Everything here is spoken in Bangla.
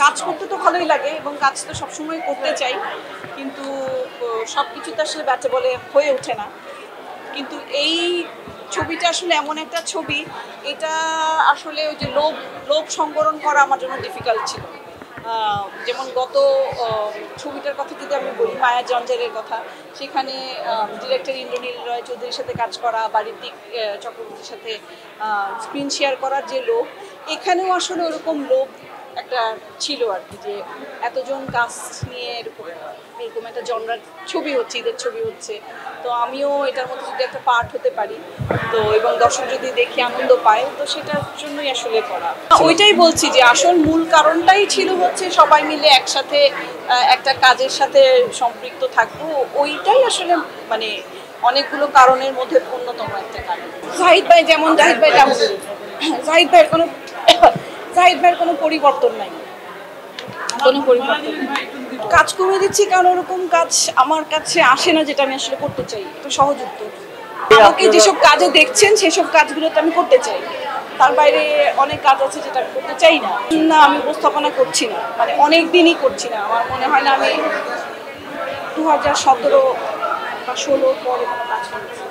কাজ করতে তো ভালোই লাগে এবং কাজ তো সবসময় করতে চাই, কিন্তু সব কিছুতে আসলে ব্যাটে বলে হয়ে ওঠে না। কিন্তু এই ছবিটা আসলে এমন একটা ছবি, এটা আসলে ওই যে লোভ লোভ সংবরণ করা আমার জন্য ডিফিকাল্ট ছিল। যেমন গত ছবিটার কথা যদি আমি বলি, মায়া জঞ্জালের কথা, সেখানে ডিরেক্টর ইন্দ্রনীল রয় চৌধুরীর সাথে কাজ করা বা ঋত্বিক চক্রবর্তীর সাথে স্ক্রিন শেয়ার করার যে লোভ, এখানেও আসলে ওরকম লোভ একটা ছিল আর কি, যে এতজন কাস্ট নিয়ে এরকম একটা জনরার ছবি হচ্ছে, ঈদের ছবি হচ্ছে, তো আমিও এটার মধ্যে যদি একটা পার্ট হতে পারি তো, এবং দর্শক যদি দেখে আনন্দ পায়, তো সেটার জন্যই আসলে করা। ওইটাই বলছি যে আসল মূল কারণটাই ছিল হচ্ছে সবাই মিলে একসাথে একটা কাজের সাথে সম্পৃক্ত থাকবো, ওইটাই আসলে মানে অনেকগুলো কারণের মধ্যে অন্যতম একটা কারণ। জাহিদ ভাই যেমন, জাহিদ ভাইয়ের কোনো পরিবর্তন নাই, কোনো পরিবর্তন। কাজ কমে দিচ্ছি কারণ ওরকম কাজ আমার কাছে আসে না যেটা আমি আসলে করতে চাই। একটু সহজ উত্তর, আমাকে যেসব কাজে দেখছেন সেসব কাজগুলোতে আমি করতে চাই, তার বাইরে অনেক কাজ আছে যেটা আমি করতে চাই না। আমি উপস্থাপনা করছি না, মানে অনেক দিনই করছি না। আমার মনে হয় না আমি 2017 বা 2016 পরে কোনো কাজ করেছি।